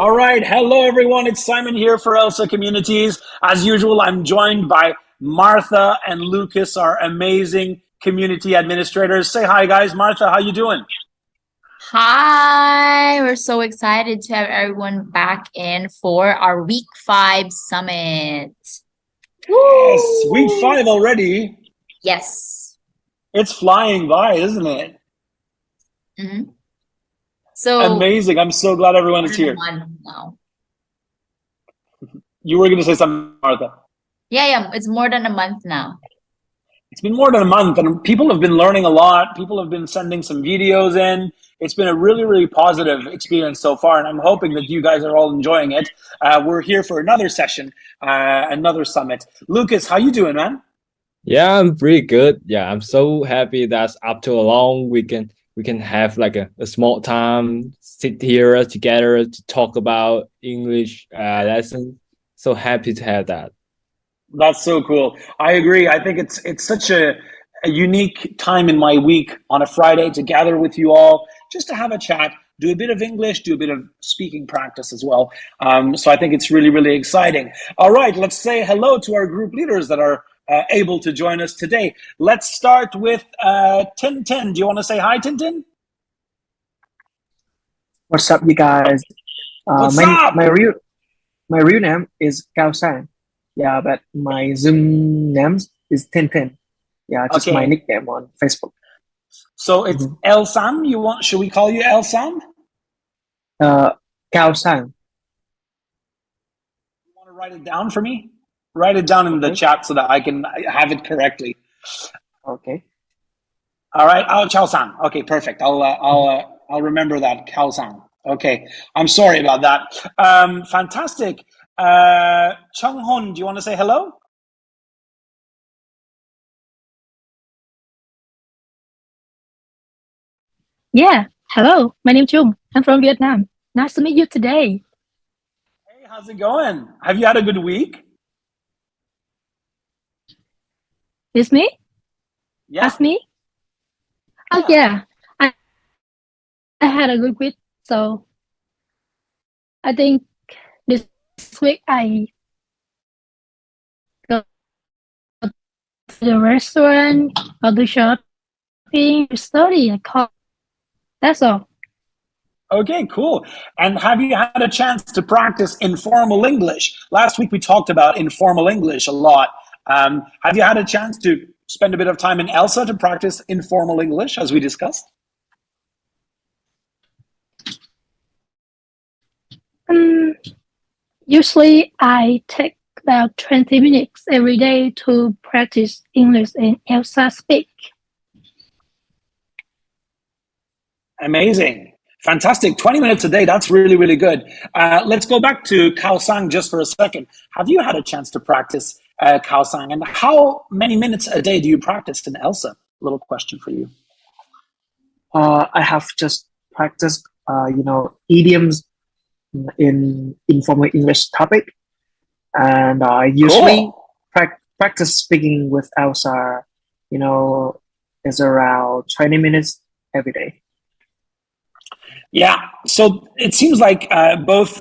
All right. Hello, everyone. It's Simon here for Elsa Communities. As usual, I'm joined by Martha and Lucas, our amazing community administrators. Say hi, guys. Martha, how you doing? Hi, we're so excited to have everyone back in for our week 5 summit. Yes, week Woo! 5 already. Yes. It's flying by, isn't it? hmm So, Amazing. I'm so glad everyone more is than a here. month now. You were going to say something, Martha. Yeah, it's more than a month now. It's been more than a month, and people have been learning a lot. People have been sending some videos in. It's been a really, really positive experience so far, and I'm hoping that you guys are all enjoying it. We're here for another session, another summit. Lucas, how you doing, man? Yeah, I'm pretty good. Yeah, I'm so happy that after a long weekend, we can have like a small time, sit here together to talk about English lesson. So happy to have that. That's so cool. I agree. I think it's such a unique time in my week on a Friday to gather with you all, just to have a chat, do a bit of English, do a bit of speaking practice as well. So I think it's really, really exciting. All right, let's say hello to our group leaders that are able to join us today. Let's start with Tintin. Do you want to say hi, Tintin? What's up, you guys? What's My up? real name is Cao Sang. Yeah, but my Zoom name is Tintin. Yeah, just my Okay, nickname on Facebook. so it's Mhm. El Sam. You want? Should we call you El Sam? Uh, Cao Sang. You want to write it down for me? Write it down in the Okay, chat so that I can have it correctly. okay. All right. Oh, Chao San. Okay, perfect. Mhm. I'll remember that. Chao San. Okay. I'm sorry about that. Fantastic. Chung Hon, do you want to say hello? Yeah, hello, my name is Chung. I'm from Vietnam. Nice to meet you today. Hey, how's it going? Have you had a good week? It's me? Yeah. Ask me? Oh Yeah. yeah, I, I had a good week. So I think this week I go to the restaurant, go to shopping, study, and call. That's all. Okay, cool. And have you had a chance to practice informal English? Last week we talked about informal English a lot. Have you had a chance to spend a bit of time in Elsa to practice informal English as we discussed? Um, Usually I take about 20 minutes every day to practice English and Elsa speak. Amazing. Fantastic. 20 minutes a day. That's really, really good. Let's go back to Khao Sang just for a second. Have you had a chance to practice Khao Sang? And how many minutes a day do you practice in Elsa? Little question for you. I have just practiced, idioms in informal English topic, and I usually Cool. practice speaking with Elsa. Is around 20 minutes every day. Yeah. So it seems like both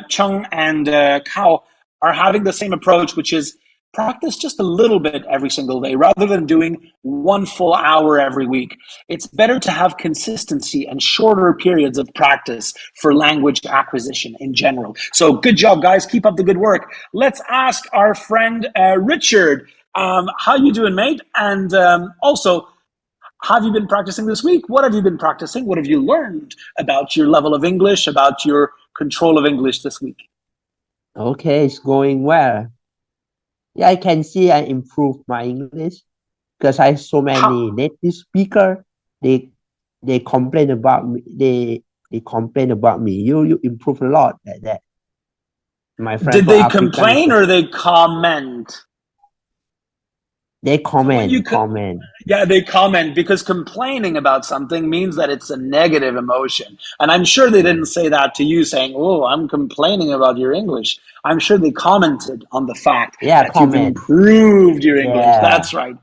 Chung and Kao are having the same approach, which is practice just a little bit every single day rather than doing 1 full hour every week. It's better to have consistency and shorter periods of practice for language acquisition in general. So good job, guys. Keep up the good work. Let's ask our friend Richard, how you doing, mate? And also, have you been practicing this week? What have you been practicing? What have you learned about your level of English, about your control of English this week? Okay, it's going well. Yeah, I can see I improve my English because I have so many How, native speaker. They they complain about me. They complain about me. You improve a lot like that. My friend did for they African, complain or they comment? they So when you comment. yeah, they comment because complaining about something means that it's a negative emotion. And I'm sure they Yeah, didn't say that to you saying, "Oh, I'm complaining about your English." I'm sure they commented on the fact yeah, that you've comment. improved your English. Yeah, That's right.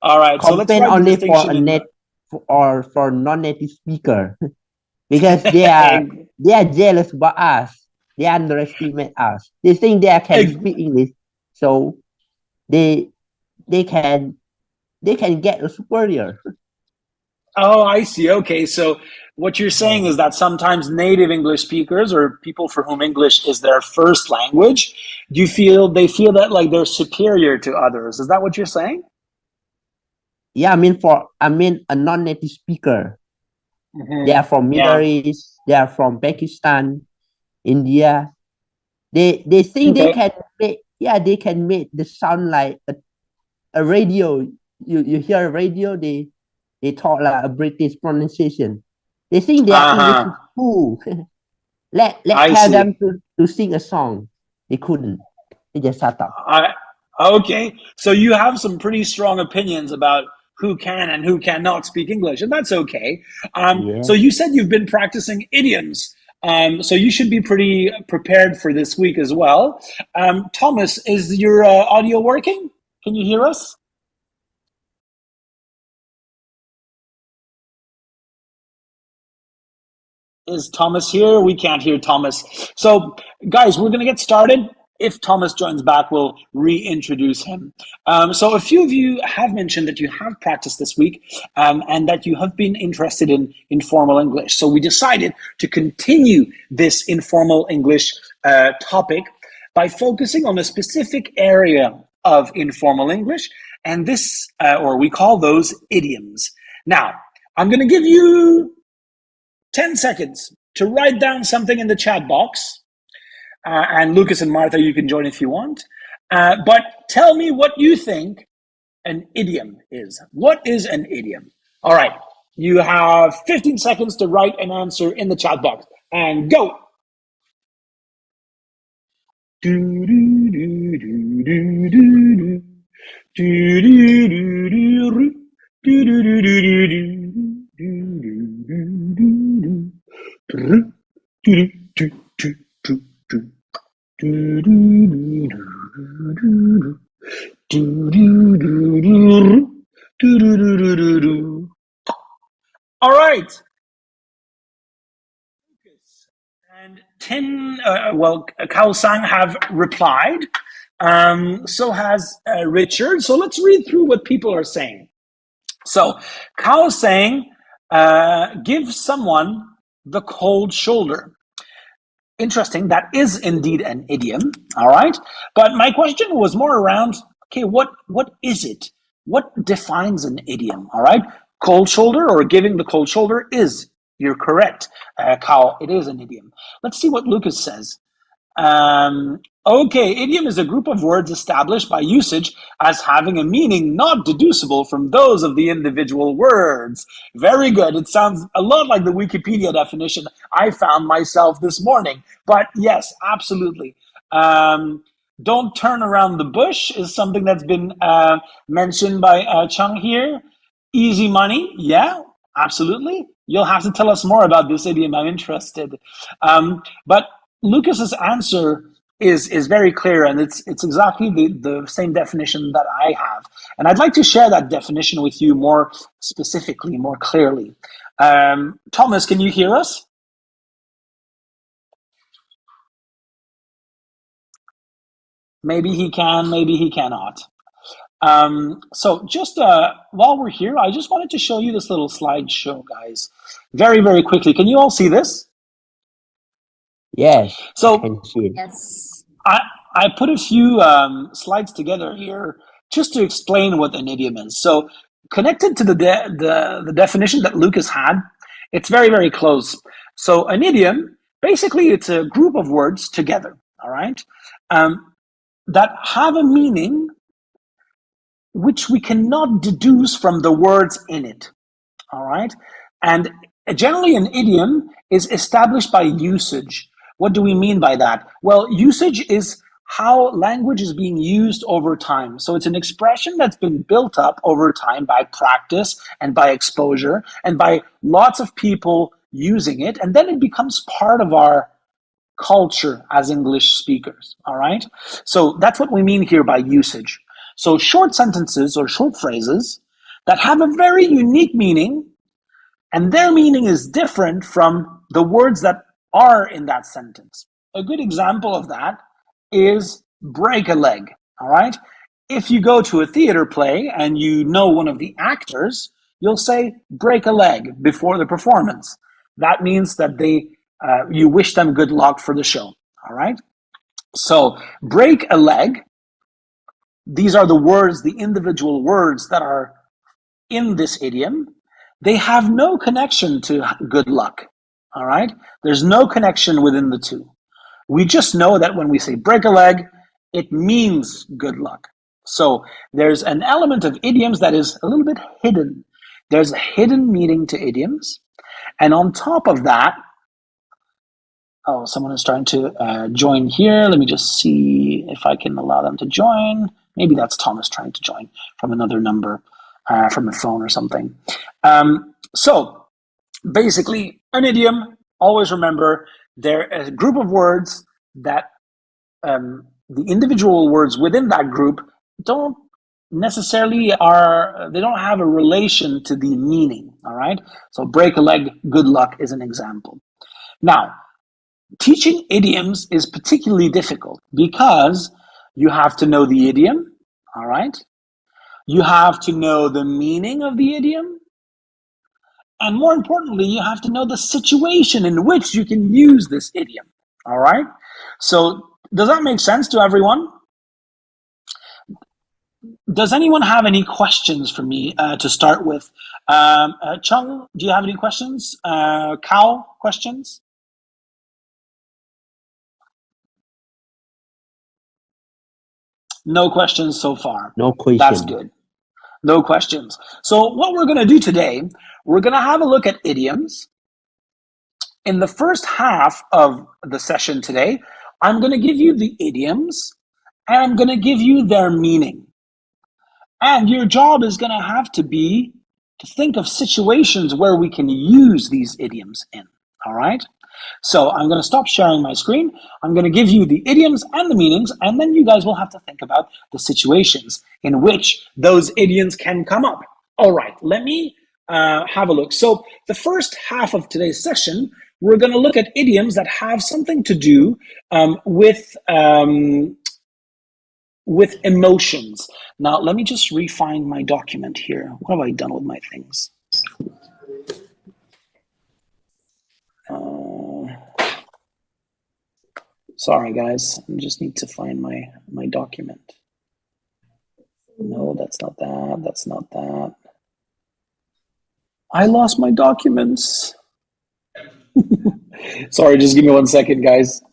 All right. So let's complain write the only for distinction a in. net or for non-native speaker because they are jealous about us. they underestimate us. They think they can speak English, so they can get a superior. Oh, I see. Okay, so what you're saying is that sometimes native English speakers or people for whom English is their first language, they feel that like they're superior to others. Is that what you're saying? Yeah, I mean a non-native speaker. They are from Middle Yeah. East. They are from Pakistan, India. They think Okay. they can make the sound like a radio. You hear a radio, they talk like a British pronunciation. They think their English is Uh-huh. cool. Let I tell them see. to sing a song. They couldn't. They just shut up. Okay. So you have some pretty strong opinions about who can and who cannot speak English, and that's okay. Yeah. So you said you've been practicing idioms. So you should be pretty prepared for this week as well. Thomas, is your audio working? Can you hear us? Is Thomas here? We can't hear Thomas. So, guys, we're going to get started. If Thomas joins back, we'll reintroduce him. So, a few of you have mentioned that you have practiced this week and that you have been interested in informal English. So, we decided to continue this informal English topic by focusing on a specific area of informal English, and or we call those idioms. Now, I'm going to give you 10 seconds to write down something in the chat box. And Lucas and Martha, you can join if you want. But tell me what you think an idiom is. What is an idiom? All right. You have 15 seconds to write an answer in the chat box. And go. Do, do, do, do, do, do, do, do, do, do, do, do, do, do, do, do. All right. And Kao Sang have replied. So has Richard. So let's read through what people are saying. So Kao is saying, give someone the cold shoulder. Interesting. That is indeed an idiom. All right. But my question was more around, okay, what is it? What defines an idiom? All right. Cold shoulder or giving the cold shoulder you're correct. Kao, it is an idiom. Let's see what Lucas says. Okay, idiom is a group of words established by usage as having a meaning not deducible from those of the individual words. Very good. It sounds a lot like the Wikipedia definition I found myself this morning. But yes, absolutely. Don't turn around the bush is something that's been mentioned by Chung here. Easy money, yeah, absolutely. You'll have to tell us more about this idiom. I'm interested. But Lucas's answer is very clear, and it's exactly the same definition that I have. And I'd like to share that definition with you more specifically, more clearly. Thomas, can you hear us? Maybe he can, maybe he cannot. So just while we're here, I just wanted to show you this little slideshow, guys. Very, very quickly. Can you all see this? Yes, So I can see it. Yes. I put a few slides together here just to explain what an idiom is. So connected to the definition that Lucas had, it's very, very close. So an idiom, basically it's a group of words together, all right, that have a meaning which we cannot deduce from the words in it, all right? And generally an idiom is established by usage. What do we mean by that? Well, usage is how language is being used over time. So it's an expression that's been built up over time by practice and by exposure and by lots of people using it. And then it becomes part of our culture as English speakers, all right? So that's what we mean here by usage. So short sentences or short phrases that have a very unique meaning, and their meaning is different from the words that are in that sentence. a good example of that is break a leg. All right. If you go to a theater play and you know one of the actors, you'll say break a leg before the performance. That means that you wish them good luck for the show. All right. So break a leg. These are the words, the individual words that are in this idiom. They have no connection to good luck. All right. There's no connection within the two. We just know that when we say break a leg, it means good luck. So there's an element of idioms that is a little bit hidden. There's a hidden meaning to idioms. And on top of that, oh, someone is trying to join here. Let me just see if I can allow them to join. Maybe that's Thomas trying to join from another number, from a phone or something. So basically, an idiom, always remember, they're a group of words that the individual words within that group don't necessarily they don't have a relation to the meaning. All right. So break a leg, good luck is an example. Now, teaching idioms is particularly difficult because you have to know the idiom. All right. You have to know the meaning of the idiom. And more importantly, you have to know the situation in which you can use this idiom. All right. So does that make sense to everyone? Does anyone have any questions for me to start with? Chung, do you have any questions? Kao, questions? No questions so far. No question. That's good. No questions. So what we're going to do today, we're going to have a look at idioms. In the first half of the session today, I'm going to give you the idioms and I'm going to give you their meaning. And your job is going to have to be to think of situations where we can use these idioms in. All right? So I'm going to stop sharing my screen. I'm going to give you the idioms and the meanings, and then you guys will have to think about the situations in which those idioms can come up. All right, let me have a look. So the first half of today's session, we're going to look at idioms that have something to do with emotions. Now, let me just refine my document here. What have I done with my things? Sorry, guys. I just need to find my document. No, that's not that. That's not that. I lost my documents. Sorry, just give me 1 second, guys.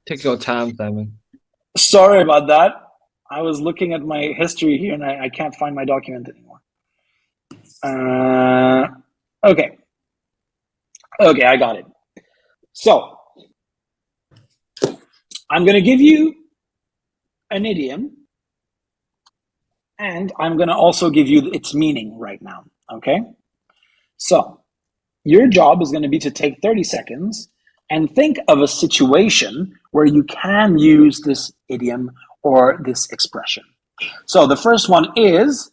Take your time, Simon. Sorry about that. I was looking at my history here and I can't find my document anymore. Okay. Okay, I got it. So, I'm going to give you an idiom and I'm going to also give you its meaning right now. Okay? So, your job is going to be to take 30 seconds and think of a situation where you can use this idiom or this expression. So the first one is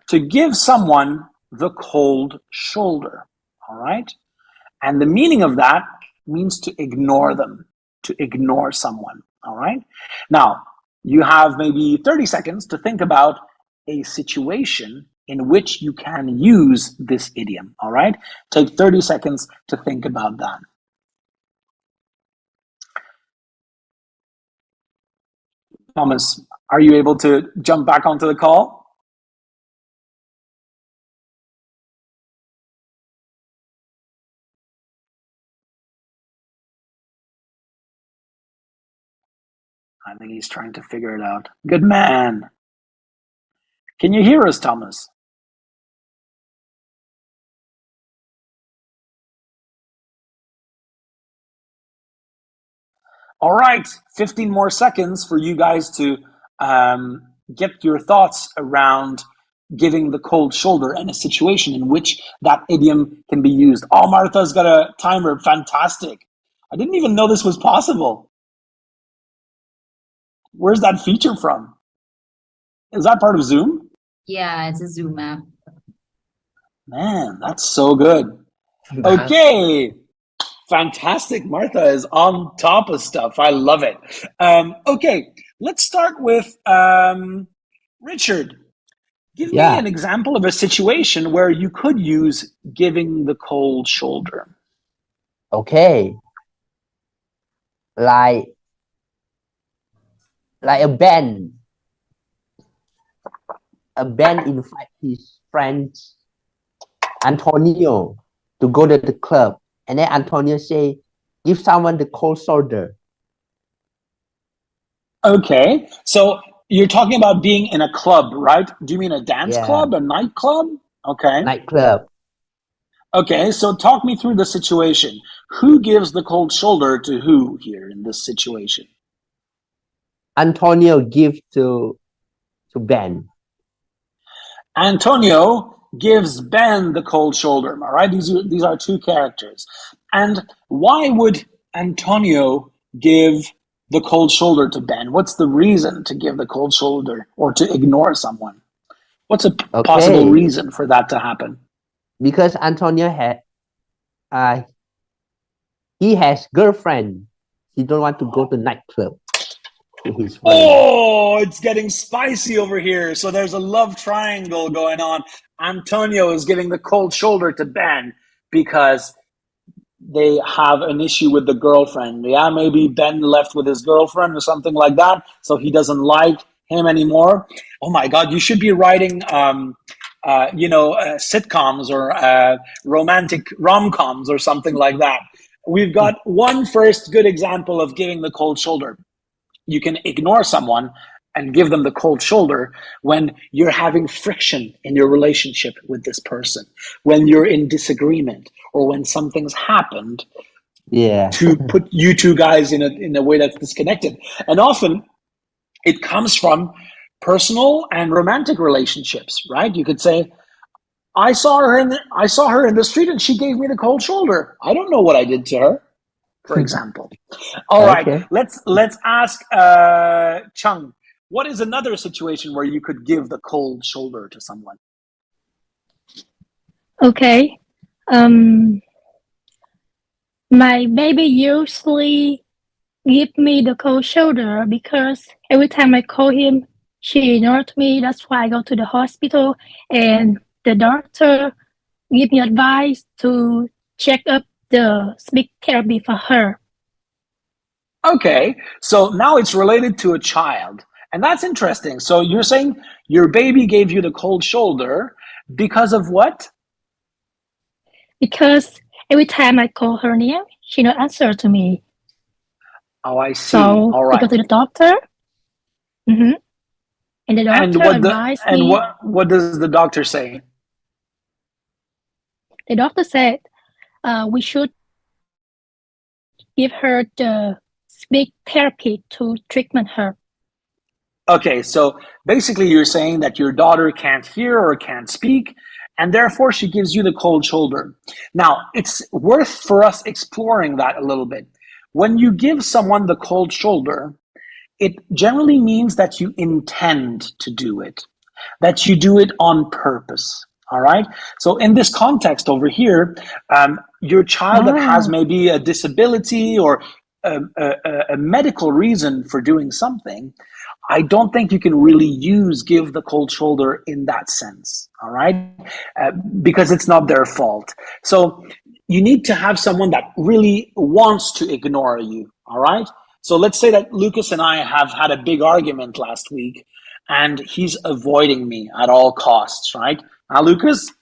to give someone the cold shoulder, all right? And the meaning of that means to ignore them, to ignore someone, all right? Now, you have maybe 30 seconds to think about a situation in which you can use this idiom, all right? Take 30 seconds to think about that. Thomas, are you able to jump back onto the call? I think he's trying to figure it out. Good man. Can you hear us, Thomas? All right, 15 more seconds for you guys to get your thoughts around giving the cold shoulder and a situation in which that idiom can be used. Oh, Martha's got a timer. Fantastic. I didn't even know this was possible. Where's that feature from? Is that part of Zoom? Yeah, it's a Zoom app. Man, that's so good. Okay. Fantastic. Martha is on top of stuff. I love it. Okay, let's start with Richard. Give me Yeah. an example of a situation where you could use giving the cold shoulder. Okay. Like a band. A band invite his friend Antonio to go to the club, and then Antonio say, "Give someone the cold shoulder." Okay, so you're talking about being in a club, right? Do you mean a dance Yeah. club, a nightclub? Okay. Nightclub. Okay, so talk me through the situation. Who gives the cold shoulder to who here in this situation? Antonio give to Ben. Antonio gives Ben the cold shoulder. All right, these are two characters. And why would Antonio give the cold shoulder to Ben? What's the reason to give the cold shoulder or to ignore someone? What's a possible Okay. reason for that to happen? Because Antonio he has girlfriend. He don't want to go to nightclub with his friend. Oh, it's getting spicy over here. So there's a love triangle going on. Antonio is giving the cold shoulder to Ben because they have an issue with the girlfriend. Yeah, maybe Ben left with his girlfriend or something like that, so he doesn't like him anymore. Oh my God, you should be writing, sitcoms or romantic rom-coms or something like that. We've got one first good example of giving the cold shoulder. You can ignore someone and give them the cold shoulder when you're having friction in your relationship with this person, when you're in disagreement, or when something's happened Yeah. to put you two guys in a way that's disconnected. And often it comes from personal and romantic relationships, right? You could say, I saw her in the street and she gave me the cold shoulder. I don't know what I did to her, for example. All right, Okay. let's ask Chung. What is another situation where you could give the cold shoulder to someone? Okay. My baby usually give me the cold shoulder because every time I call him, she ignored me. That's why I go to the hospital and the doctor give me advice to check up the speech therapy for her. Okay, so now it's related to a child, and that's interesting. So you're saying your baby gave you the cold shoulder because of what? Because every time I call her name, she not answer to me. Oh, I see. So All we right. go to the doctor. And the And doctor advised me. what does the doctor say? The doctor said we should give her the speech therapy to treatment her. Okay, so basically you're saying that your daughter can't hear or can't speak, and therefore she gives you the cold shoulder. Now, it's worth for us exploring that a little bit. When you give someone the cold shoulder, it generally means that you intend to do it, that you do it on purpose. All right. So in this context over here, your child that has maybe a disability or a medical reason for doing something, I don't think you can really give the cold shoulder in that sense. All right. Because it's not their fault. So you need to have someone that really wants to ignore you. All right. So let's say that Lucas and I have had a big argument last week and he's avoiding me at all costs, right? Now, Lucas,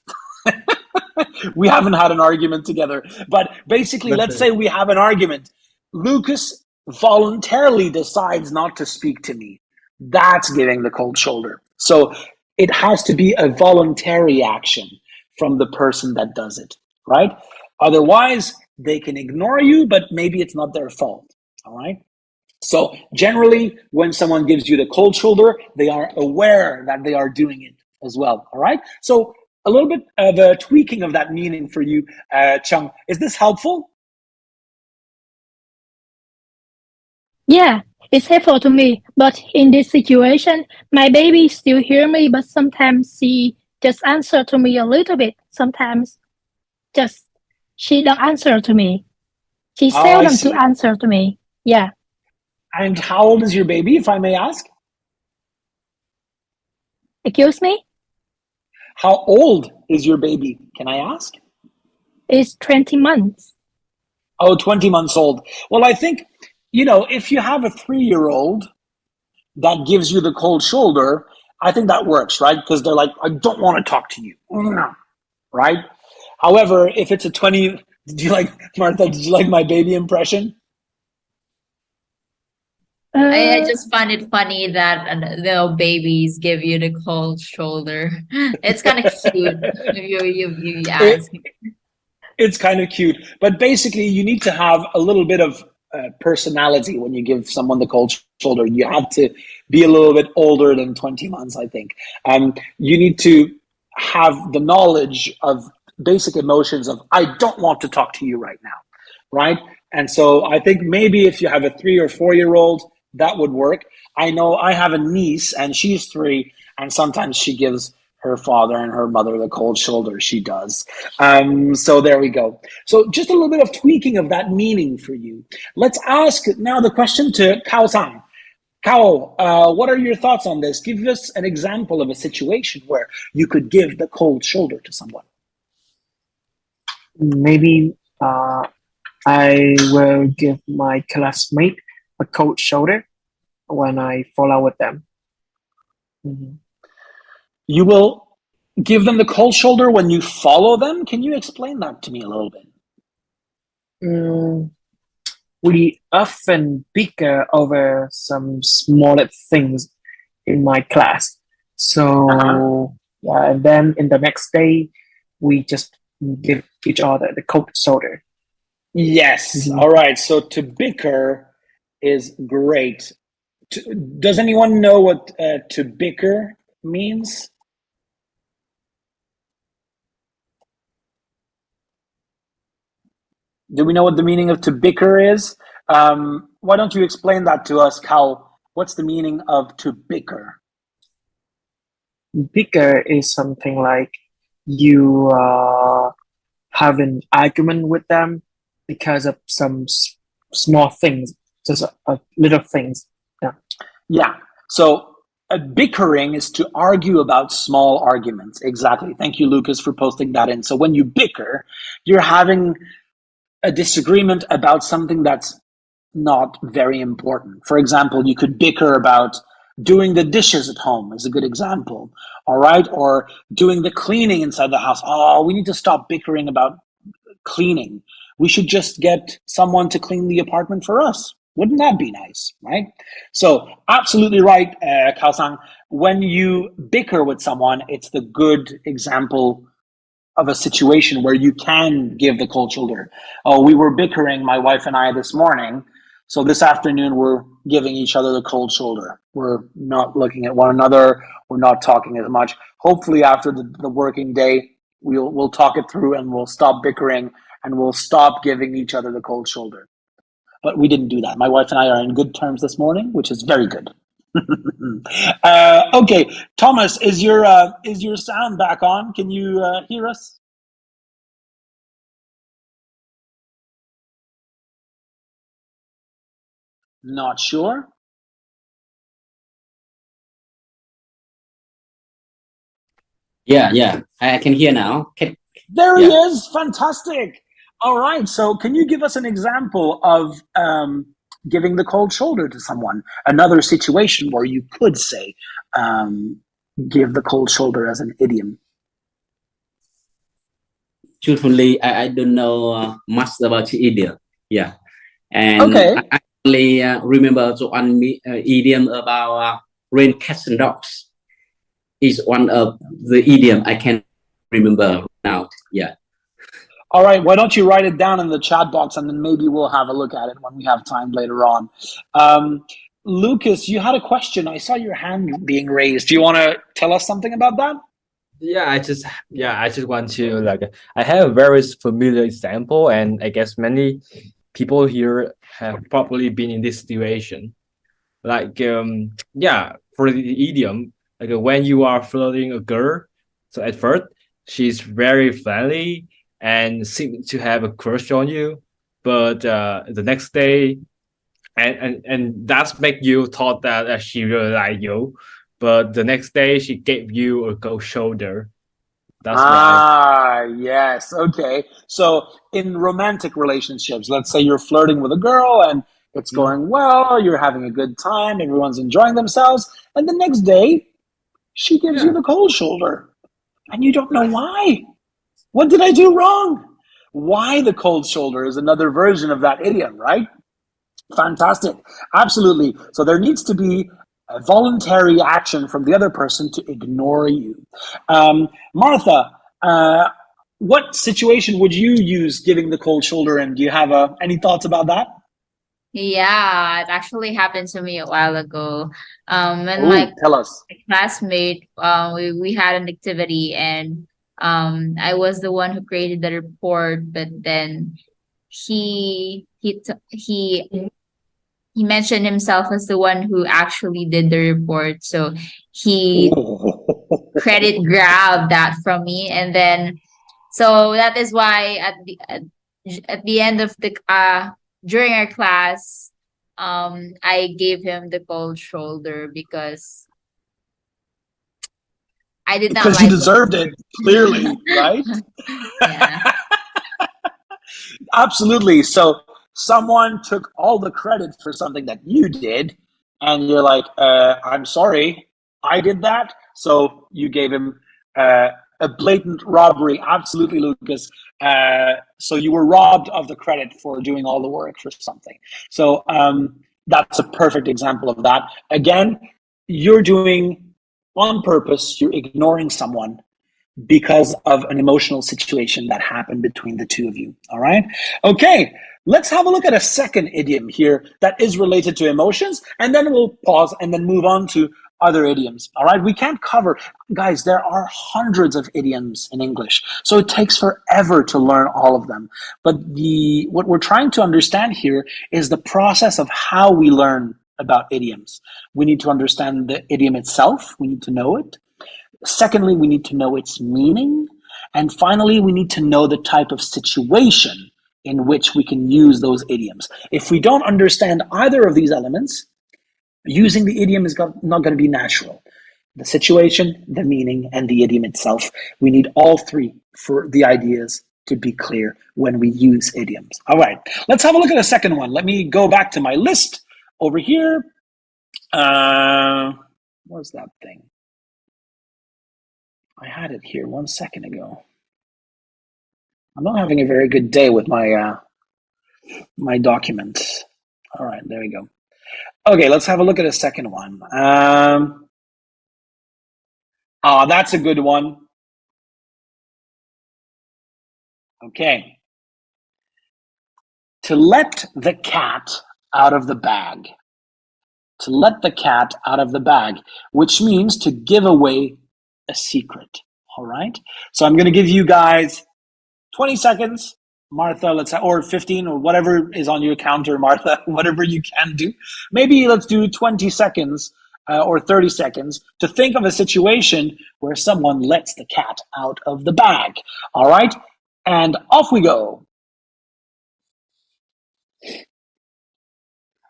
we haven't had an argument together, but basically, let's say we have an argument. Lucas voluntarily decides not to speak to me. That's giving the cold shoulder. So it has to be a voluntary action from the person that does it, right? Otherwise, they can ignore you, but maybe it's not their fault, all right? So generally, when someone gives you the cold shoulder, they are aware that they are doing it as well, all right? So a little bit of a tweaking of that meaning for you, Chung. Is this helpful? Yeah, it's helpful to me. But in this situation, my baby still hear me, but sometimes she just answer to me a little bit. Sometimes just she don't answer to me. She Oh, I seldom to see. answer to me. Yeah. And how old is your baby, if I may ask? Excuse me? How old is your baby? Can I ask? It's 20 months. Oh, 20 months old. Well, I think, if you have a 3-year-old that gives you the cold shoulder, I think that works, right? Because they're like, I don't want to talk to you, right? However, if it's a 20, did you like, Martha, did you like my baby impression? I Uh, just find it funny that babies give you the cold shoulder. It's kind of cute if you It, ask. it's kind of cute, but basically, you need to have a little bit of personality when you give someone the cold shoulder. You have to be a little bit older than 20 months, I think. You need to have the knowledge of basic emotions of, I don't want to talk to you right now, right? And so I think maybe if you have a 3 or 4-year-old, that would work. I know I have a niece and she's 3, and sometimes she gives her father and her mother the cold shoulder. She does. So there we go. So just a little bit of tweaking of that meaning for you. Let's ask now the question to Kao-san. Kao, what are your thoughts on this? Give us an example of a situation where you could give the cold shoulder to someone. Maybe I will give my classmate a cold shoulder when I fall out with them. Mhm. You will give them the cold shoulder when you follow them? Can you explain that to me a little bit? Mm, we often bicker over some smaller things in my class. So yeah, and then in the next day, we just give each other the cold shoulder. Yes. Mhm. All right. So to bicker is great. Does anyone know what to bicker means? Do we know what the meaning of to bicker is? Why don't you explain that to us, Cal? What's the meaning of to bicker? Bicker is something like you have an argument with them because of some small things, just little things. Yeah. Yeah. So bickering is to argue about small arguments. Exactly. Thank you, Lucas, for posting that in. So when you bicker, you're having a disagreement about something that's not very important. For example, you could bicker about doing the dishes at home is a good example. All right. Or doing the cleaning inside the house. Oh, we need to stop bickering about cleaning. We should just get someone to clean the apartment for us. Wouldn't that be nice, right? So, absolutely right, Kao-sang. When you bicker with someone, it's the good example of a situation where you can give the cold shoulder. Oh, we were bickering, my wife and I, this morning. So this afternoon, we're giving each other the cold shoulder. We're not looking at one another. We're not talking as much. Hopefully, after the working day, we'll talk it through and we'll stop bickering and we'll stop giving each other the cold shoulder. But we didn't do that. My wife and I are in good terms this morning, which is very good. Okay, Thomas, is your sound back on? Can you hear us? Not sure. Yeah. I can hear now. There he Yeah. is. Fantastic. All right. So, can you give us an example of giving the cold shoulder to someone? Another situation where you could say, give the cold shoulder as an idiom. Truthfully, I don't know much about the idiom. Yeah. And Okay. I only remember the one idiom about rain, cats, and dogs. Is one of the idiom I can remember now. Yeah. All right. Why don't you write it down in the chat box and then maybe we'll have a look at it when we have time later on. Lucas, you had a question. I saw your hand being raised. Do you want to tell us something about that? I just want to I have a very familiar example, and I guess many people here have probably been in this situation. For the idiom, when you are flirting a girl, so at first she's very friendly and seemed to have a crush on you, but the next day, and that's make you thought that she really like you, but the next day she gave you a cold shoulder. That's why. Ah, yes. Okay. So in romantic relationships, let's say you're flirting with a girl and it's Mm. going well, you're having a good time, everyone's enjoying themselves, and the next day she gives you Yeah. the cold shoulder and you don't know why. What did I do wrong? Why the cold shoulder is another version of that idiom, right? Fantastic. Absolutely. So there needs to be a voluntary action from the other person to ignore you. Martha, what situation would you use giving the cold shoulder in? Do you have any thoughts about that? Yeah, it actually happened to me a while ago. When my Oh, tell us. classmate, we had an activity, and I was the one who created the report, but then he mentioned himself as the one who actually did the report. So he credit grabbed that from me, and then so that is why at the end of the during our class, I gave him the cold shoulder because I did not Because you like deserved it, clearly, right? it. Yeah. Absolutely. So someone took all the credit for something that you did, and you're like, I'm sorry, I did that. So you gave him a blatant robbery. Absolutely, Lucas. So you were robbed of the credit for doing all the work for something. So that's a perfect example of that. Again, you're doing on purpose, you're ignoring someone because of an emotional situation that happened between the two of you. All right. Okay. Let's have a look at a second idiom here that is related to emotions, and then we'll pause and then move on to other idioms. All right. We can't cover, guys, there are hundreds of idioms in English. So it takes forever to learn all of them. But what we're trying to understand here is the process of how we learn about idioms. We need to understand the idiom itself. We need to know it. Secondly, we need to know its meaning. And finally, we need to know the type of situation in which we can use those idioms. If we don't understand either of these elements, using the idiom is not going to be natural. The situation, the meaning, and the idiom itself. We need all three for the ideas to be clear when we use idioms. All right, let's have a look at a second one. Let me go back to my list over here. Where's that thing? I had it here 1 second ago. I'm not having a very good day with my documents. All right, there we go. Okay, let's have a look at a second one. That's a good one. Okay. To let the cat out of the bag. To let the cat out of the bag, which means to give away a secret. All right. So I'm going to give you guys 20 seconds, Martha, or 15 or whatever is on your counter, Martha, whatever you can do. Maybe let's do 20 seconds or 30 seconds to think of a situation where someone lets the cat out of the bag. All right. And off we go.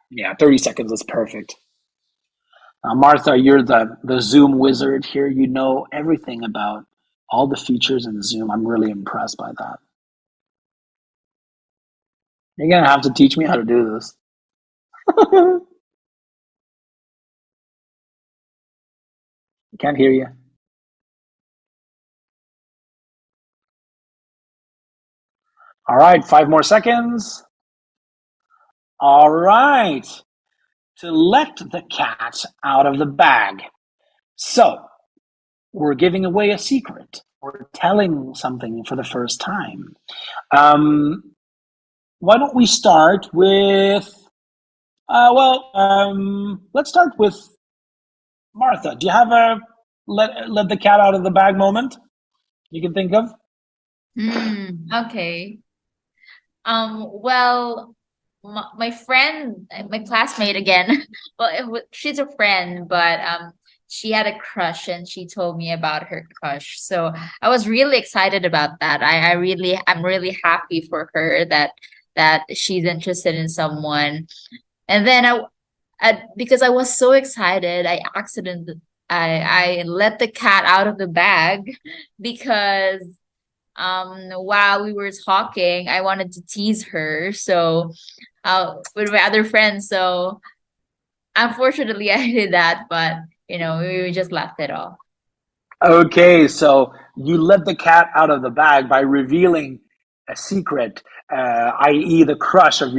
Yeah, 30 seconds is perfect. Martha, you're the Zoom wizard here. You know everything about all the features in Zoom. I'm really impressed by that. You're going to have to teach me how to do this. Can't hear you. All right, 5 more seconds. All right. To let the cat out of the bag. So, we're giving away a secret. We're telling something for the first time. Why don't we start with, let's start with Martha. Do you have a let the cat out of the bag moment you can think of? Okay. Well, my friend, my classmate again. Well, she's a friend, but she had a crush and she told me about her crush. So I was really excited about that. I'm really happy for her that she's interested in someone. And then because I was so excited, I let the cat out of the bag because while we were talking, I wanted to tease her. So with my other friends. So unfortunately, I did that, but we just laughed it off. Okay, so you let the cat out of the bag by revealing a secret, i.e., the crush of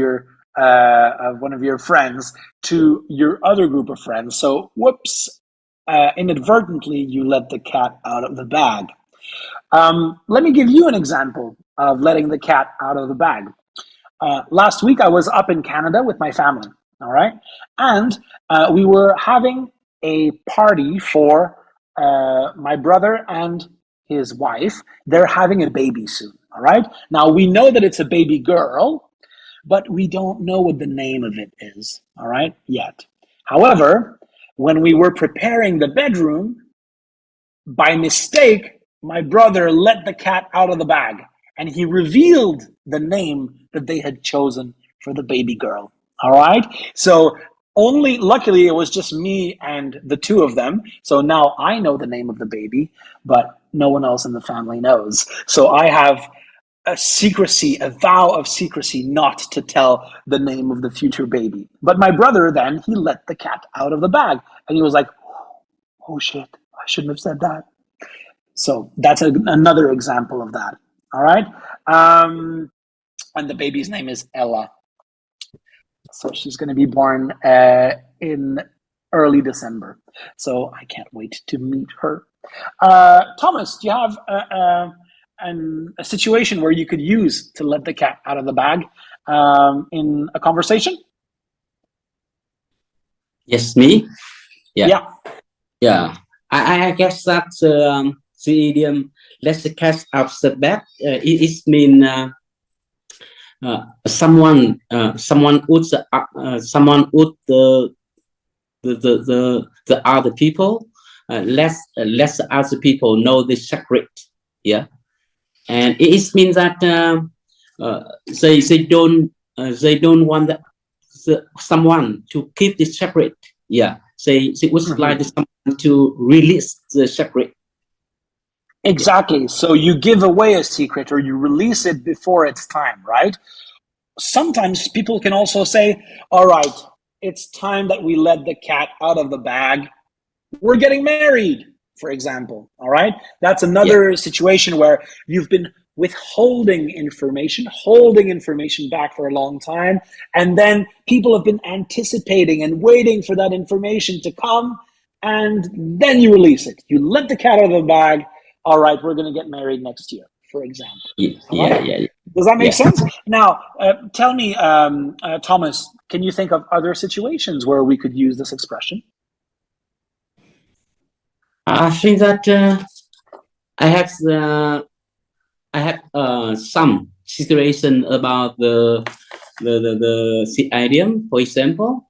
one of your friends to your other group of friends. So, whoops, inadvertently, you let the cat out of the bag. Let me give you an example of letting the cat out of the bag. Last week, I was up in Canada with my family, all right? And we were having a party for my brother and his wife. They're having a baby soon, all right? Now, we know that it's a baby girl, but we don't know what the name of it is, all right, yet. However, when we were preparing the bedroom, by mistake, my brother let the cat out of the bag and he revealed the name that they had chosen for the baby girl. All right. So luckily, it was just me and the two of them. So now I know the name of the baby, but no one else in the family knows. So I have a vow of secrecy not to tell the name of the future baby. But my brother then, he let the cat out of the bag and he was like, oh shit, I shouldn't have said that. So that's another example of that. All right. And the baby's name is Ella. So she's going to be born in early December. So I can't wait to meet her. Thomas, do you have a situation where you could use to let the cat out of the bag in a conversation? Yes, me. Yeah. Yeah. I guess that's the idiom "let the cat out of the bag." It means someone would the other people let the other people know the secret. Yeah, and it means that they don't want someone to keep the secret. Yeah, they would like someone to release the secret. Exactly. So you give away a secret or you release it before it's time, right? Sometimes people can also say, all right, it's time that we let the cat out of the bag. We're getting married, for example. All right. That's another situation where you've been holding information back for a long time. And then people have been anticipating and waiting for that information to come. And then you release it. You let the cat out of the bag. All right, we're going to get married next year, for example. Yeah. Does that make sense? Now, tell me, Thomas, can you think of other situations where we could use this expression? I think that I have some situation about the idiom. For example,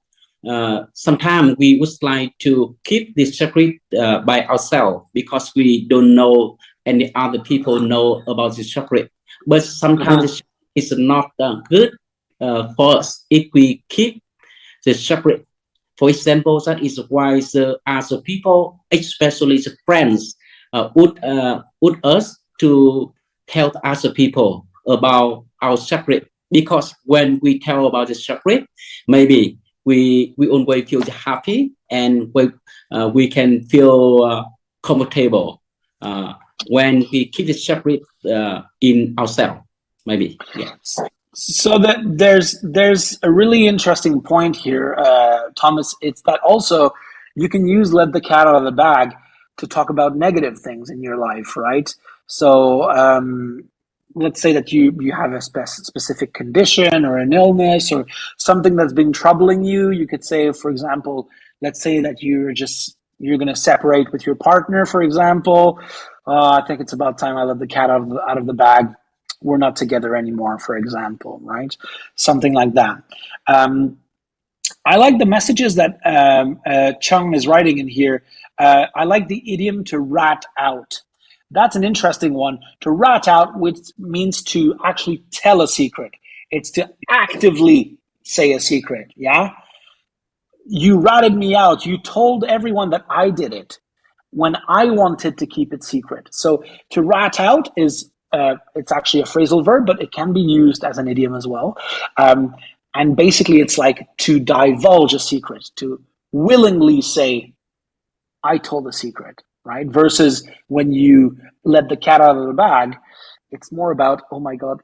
sometimes we would like to keep this secret by ourselves because we don't know any other people know about the secret. But sometimes it's not good for us if we keep the secret. For example, that is why the other people, especially the friends, would us to tell other people about our secret. Because when we tell about the secret, maybe we always feel happy and we can feel comfortable when we keep the secret in ourselves. Maybe, yes. So that there's a really interesting point here, Thomas. It's that also you can use "let the cat out of the bag" to talk about negative things in your life, right? So let's say that you have a specific condition or an illness or something that's been troubling you. You could say, for example, let's say that you're going to separate with your partner, for example. I think it's about time I let the cat out of the bag. We're not together anymore, for example, right? Something like that. I like the messages that Chung is writing in here. I like the idiom to rat out. That's an interesting one. To rat out, which means to actually tell a secret. It's to actively say a secret. Yeah. You ratted me out. You told everyone that I did it when I wanted to keep it secret. So to rat out is it's actually a phrasal verb, but it can be used as an idiom as well. And basically, it's like to divulge a secret, to willingly say, "I told a secret," right? Versus when you let the cat out of the bag, it's more about, "Oh my God,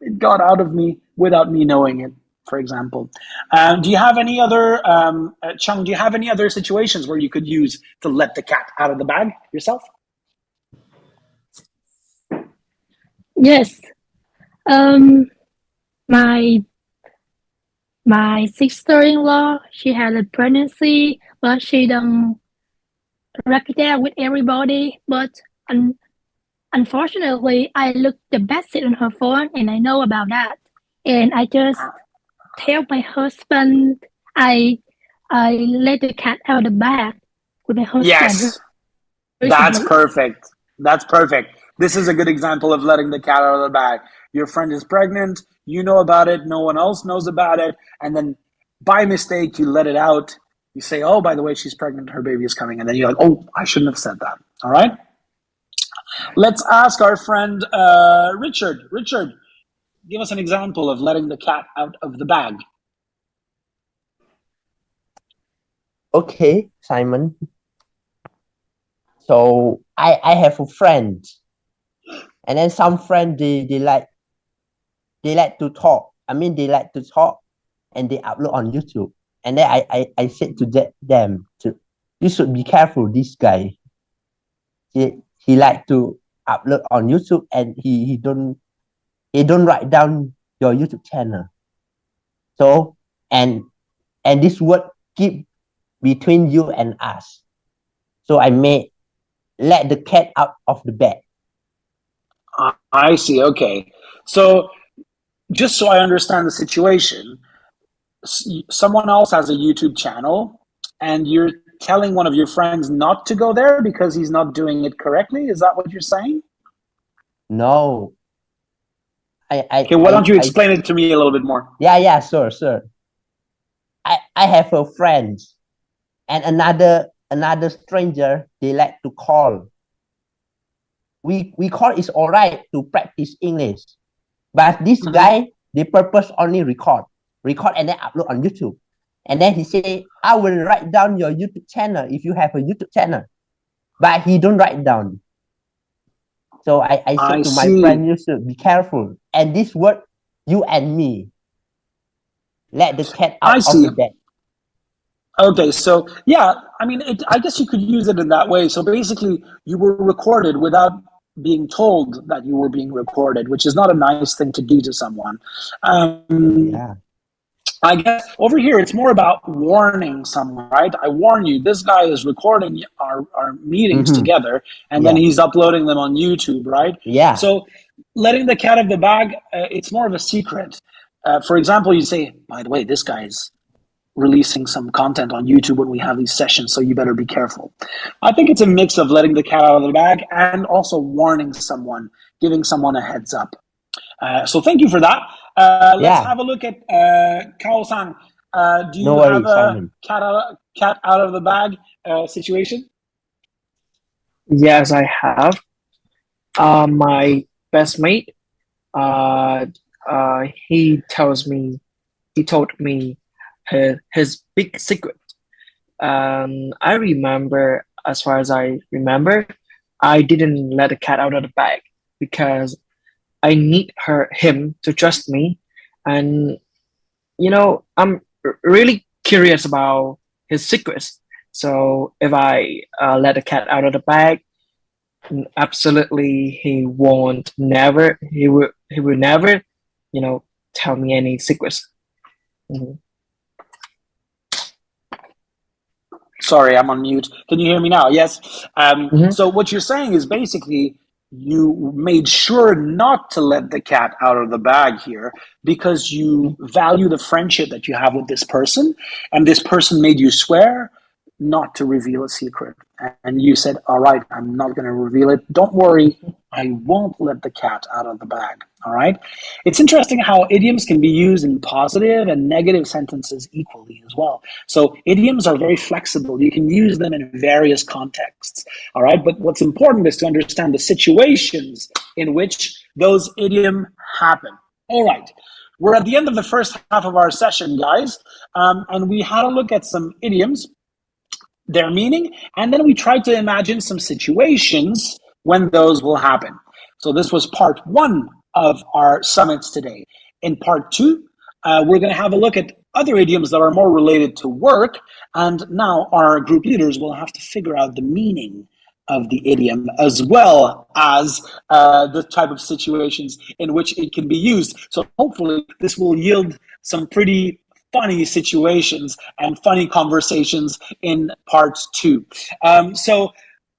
it got out of me without me knowing it." For example, do you have any other Chung? Do you have any other situations where you could use to let the cat out of the bag yourself? Yes. My my sister-in-law, she had a pregnancy, but she don't wrap it out with everybody. But unfortunately, I looked the message on her phone, and I know about that. And I just tell my husband I let the cat out of the bag with my husband Yes, that's recently. perfect. That's perfect. This is a good example of letting the cat out of the bag. Your friend is pregnant, you know about it, no one else knows about it, and then by mistake you let it out. You say, "Oh, by the way, she's pregnant, her baby is coming," and then you're like, "Oh, I shouldn't have said that." All right. Let's ask our friend Richard. Richard, give us an example of letting the cat out of the bag. Okay, Simon. So I have a friend, and then some friend they like to talk. I mean, they like to talk, and they upload on YouTube. And then I said to them to, you should be careful. This guy, he like to upload on YouTube, and he don't write down your YouTube channel. So and this word keep between you and us. So I made let the cat out of the bag. I see. Okay. So just so I understand the situation, someone else has a YouTube channel and you're telling one of your friends not to go there because he's not doing it correctly. Is that what you're saying? No, Okay, why don't you explain it to me a little bit more? yeah, sure. I have a friend and another stranger they like to call. We call it's all right to practice English, but this guy they purpose only record and then upload on YouTube. And then he say, I will write down your YouTube channel if you have a YouTube channel, but he don't write down. So I said I to my see. friend, you should be careful. And this word, you and me, let the cat I out of see. the bag. Okay, so yeah, I mean, I guess you could use it in that way. So basically, you were recorded without being told that you were being recorded, which is not a nice thing to do to someone. Yeah. I guess over here it's more about warning someone, right? I warn you, this guy is recording our meetings together, and then he's uploading them on YouTube, right? Yeah. So letting the cat out of the bag, it's more of a secret. For example, you say, by the way, this guy's releasing some content on YouTube when we have these sessions, so you better be careful. I think it's a mix of letting the cat out of the bag and also warning someone, giving someone a heads up. So thank you for that. Let's have a look at Kao-san. Do you have a Simon. cat out of the bag situation? Yes, I have. My best mate, he told me his big secret. I remember, as far as I remember, I didn't let the cat out of the bag because I need him to trust me, and I'm really curious about his secrets. So if I let the cat out of the bag, absolutely he will never, tell me any secrets. Mhm. Sorry, I'm on mute. Can you hear me now? Yes. So what you're saying is basically you made sure not to let the cat out of the bag here because you value the friendship that you have with this person, and this person made you swear not to reveal a secret. And you said, all right, I'm not going to reveal it. Don't worry, I won't let the cat out of the bag. All right. It's interesting how idioms can be used in positive and negative sentences equally as well. So idioms are very flexible. You can use them in various contexts. All right. But what's important is to understand the situations in which those idioms happen. All right. We're at the end of the first half of our session, guys. And we had a look at some idioms, their meaning, and then we tried to imagine some situations when those will happen. So this was part one of our summits today. In part two, we're going to have a look at other idioms that are more related to work, and now our group leaders will have to figure out the meaning of the idiom as well as the type of situations in which it can be used. So hopefully this will yield some pretty funny situations and funny conversations in part two. So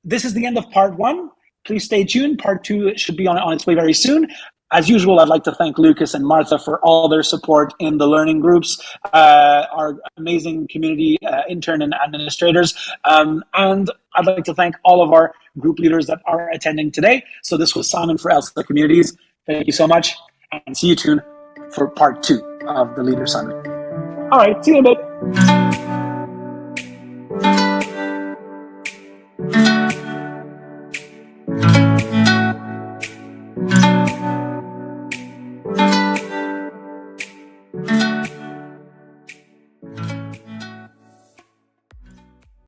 this is the end of part one. Please stay tuned. Part two should be on its way very soon. As usual, I'd like to thank Lucas and Martha for all their support in the learning groups, our amazing community intern and administrators. And I'd like to thank all of our group leaders that are attending today. So this was Simon for ELSA Communities. Thank you so much, and see you tuned for part two of the Leader Summit. All right, see you in a bit.